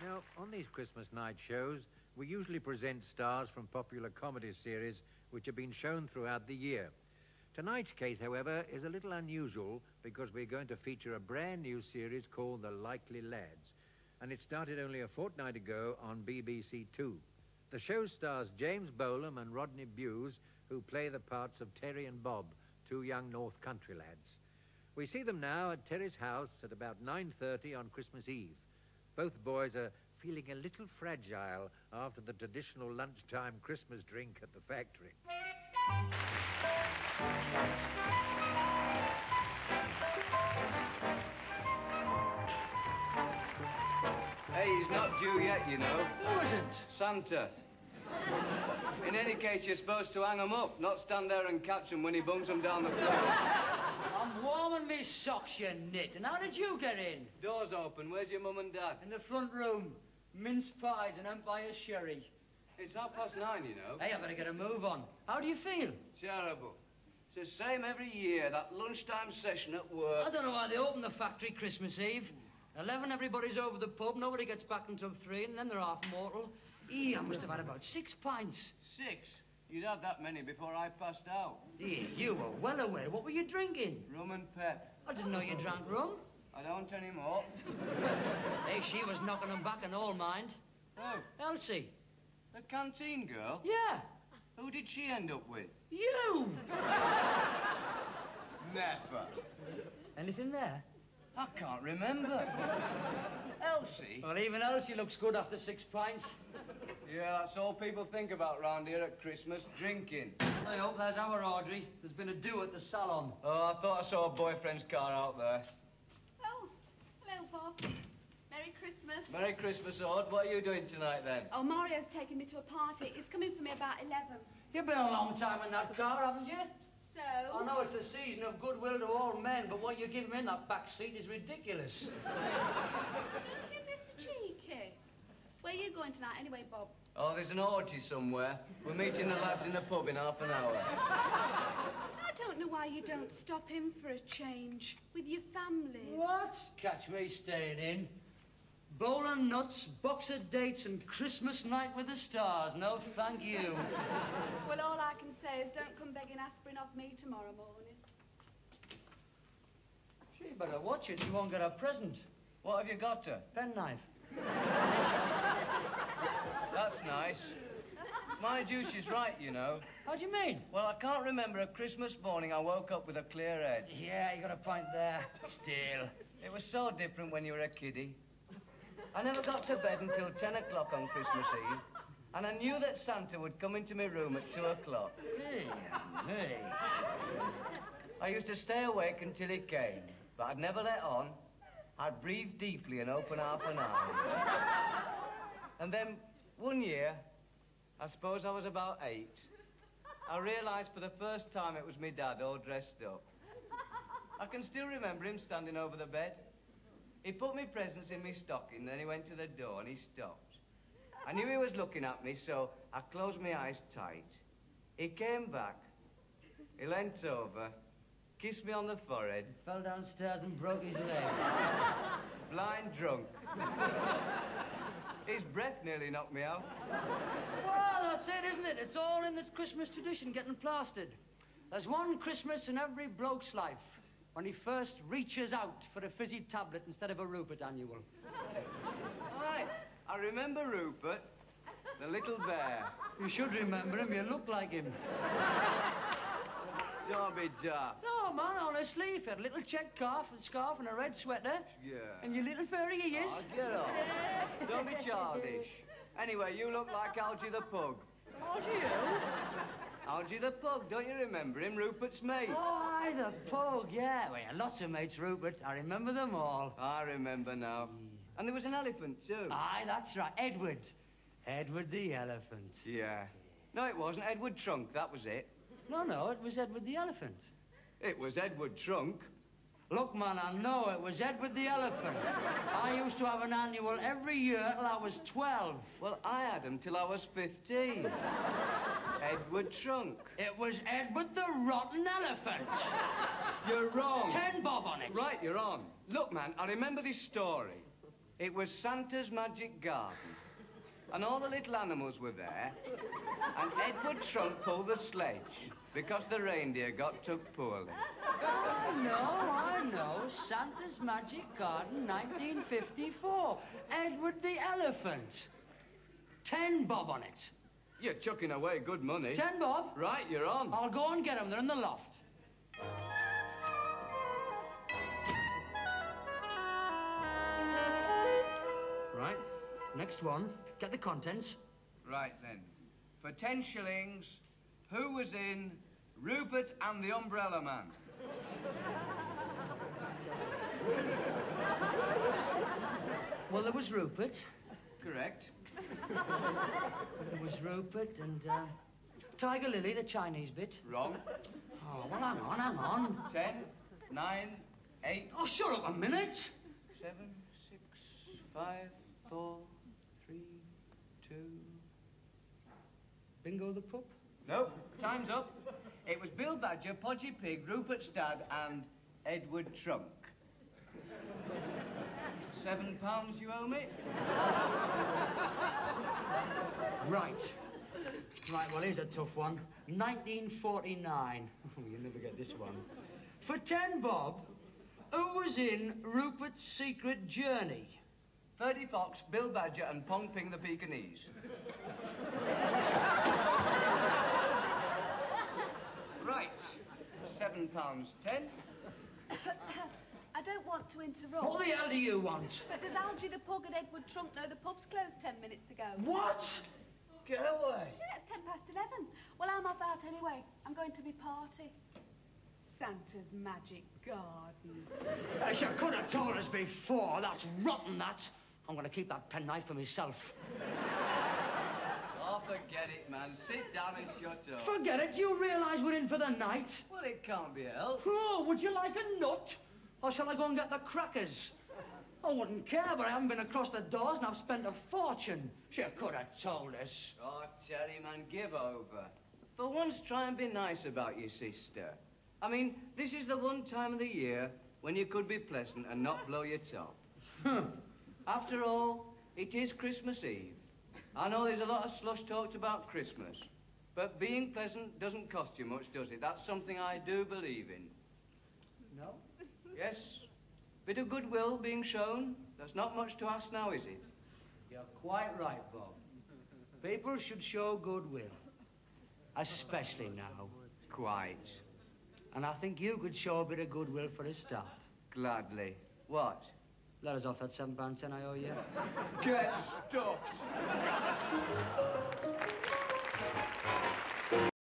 Now, on these Christmas night shows, we usually present stars from popular comedy series which have been shown throughout the year. Tonight's case, however, is a little unusual because we're going to feature a brand new series called The Likely Lads, and it started only a fortnight ago on BBC Two. The show stars James Bolam and Rodney Bewwes, who play the parts of Terry and Bob, two young North Country lads. We see them now at Terry's house at about 9:30 on Christmas Eve. Both boys are feeling a little fragile after the traditional lunchtime Christmas drink at the factory. Hey, he's not due yet, you know. Who isn't? Santa. In any case, you're supposed to hang 'em up, not stand there and catch 'em when he bungs 'em down the floor. I'm warming me socks, you nit. And how did you get in? Door's open. Where's your mum and dad? In the front room. Mince pies and Empire sherry. It's 9:30, you know. Hey, I better get a move on. How do you feel? Terrible. It's the same every year, that lunchtime session at work. I don't know why they open the factory Christmas Eve. 11, everybody's over the pub, nobody gets back until 3, and then they're half mortal. I must have had about 6 pints. 6? You'd had that many before I passed out. You were well aware. What were you drinking? Rum and pep. I didn't know you drank rum. I don't anymore. Hey, she was knocking them back and all, mind. Oh, Elsie. the canteen girl? Yeah. Who did she end up with? You! Never. Anything there? I can't remember. Elsie? Well, even Elsie looks good after 6 pints. Yeah, that's all people think about round here at Christmas, drinking. I hope there's our Audrey. There's been a do at the salon. Oh, I thought I saw a boyfriend's car out there. Oh, hello, Bob. Merry Christmas. Merry Christmas, Ord. What are you doing tonight, then? Oh, Mario's taking me to a party. He's coming for me about 11. You've been a long time in that car, haven't you? So? I know it's a season of goodwill to all men, but what you give him in that back seat is ridiculous. Don't you miss a cheeky? Where are you going tonight anyway, Bob? Oh, there's an orgy somewhere. We're meeting the lads in the pub in half an hour. I don't know why you don't stop in for a change with your families. What? Catch me staying in. Bowling nuts, box of dates, and Christmas night with the stars. No, thank you. Well, all I can say is don't come begging aspirin off me tomorrow morning. She better watch it. She won't get a present. What have you got her? Penknife. That's nice. Mind you, she's right, you know. How do you mean? Well, I can't remember a Christmas morning I woke up with a clear head. Yeah, you got a point there. Still. It was so different when you were a kiddie. I never got to bed until 10 o'clock on Christmas Eve, and I knew that Santa would come into my room at 2 o'clock. Hey. I used to stay awake until he came, but I'd never let on. I'd breathe deeply and open half an eye. And then, one year, I suppose I was about 8, I realised for the first time it was me dad all dressed up. I can still remember him standing over the bed. He put me presents in me stocking, then he went to the door and he stopped. I knew he was looking at me, so I closed my eyes tight. He came back, he leant over, kissed me on the forehead. Fell downstairs and broke his leg. Blind drunk. His breath nearly knocked me out. Well, that's it, isn't it? It's all in the Christmas tradition, getting plastered. There's one Christmas in every bloke's life when he first reaches out for a fizzy tablet instead of a Rupert annual. Aye, I remember Rupert, the little bear. You should remember him. You look like him. Don't be daft. No, man, honestly, if you had a little check scarf and a red sweater. Yeah. And your little furry ears. Oh, get off. Don't be childish. Anyway, you look like Algie the pug. Algie who? Algie the pug, don't you remember him? Rupert's mate. Oh, aye, the pug, yeah. Well, lots of mates, Rupert. I remember them all. I remember now. And there was an elephant, too. Aye, that's right. Edward. Edward the elephant. Yeah. No, it wasn't. Edward Trunk, that was it. No, it was Edward the elephant. It was Edward Trunk. Look, man, I know it was Edward the elephant. I used to have an annual every year till I was 12. Well, I had him till I was 15. Edward Trunk. It was Edward the rotten elephant. You're wrong. 10 bob on it. Right, you're on. Look, man, I remember this story. It was Santa's magic garden. And all the little animals were there. And Edward Trunk pulled the sledge because the reindeer got took poorly. I know. Santa's Magic Garden, 1954. Edward the Elephant. 10 bob on it. You're chucking away good money. 10 bob? Right, you're on. I'll go and get them. They're in the loft. Right. Next one. Get the contents. Right, then. For 10 shillings, who was in Rupert and the Umbrella Man? Well, there was Rupert. Correct. There was Rupert and, Tiger Lily, the Chinese bit. Wrong. Oh, well, hang on. 10, 9, 8... Oh, shut up a minute. 7, 6, 5, 4, 3, 2... Bingo the pup? Nope, time's up. It was Bill Badger, Podgy Pig, Rupert Stad, and Edward Trunk. £7 you owe me? Right. Right, well, here's a tough one. 1949. You'll never get this one. For 10 bob, who was in Rupert's Secret Journey? Ferdy Fox, Bill Badger, and Pong Ping the Pekingese. Right. £7.10. I don't want to interrupt. What the hell do you want? But does Algie the pug and Edward Trunk know the pub's closed 10 minutes ago? What? Get away. Yeah, it's 11:10. Well, I'm off out anyway. I'm going to be party. Santa's magic garden. She could have told us before. That's rotten, that. I'm going to keep that penknife for myself. Oh, forget it, man. Sit down and shut up. Forget it. You realise we're in for the night? Well, it can't be helped. Oh, would you like a nut? Or shall I go and get the crackers? I wouldn't care, but I haven't been across the doors and I've spent a fortune. She could have told us. Oh, Terry, man, give over. For once, try and be nice about your sister. I mean, this is the one time of the year when you could be pleasant and not blow your top. After all, it is Christmas Eve. I know there's a lot of slush talked about Christmas, but being pleasant doesn't cost you much, does it? That's something I do believe in. No? Yes. Bit of goodwill being shown. That's not much to ask now, is it? You're quite right, Bob. People should show goodwill. Especially now. Quite. And I think you could show a bit of goodwill for a start. Gladly. What? Let us off that £7.10 I owe you. Get stuffed.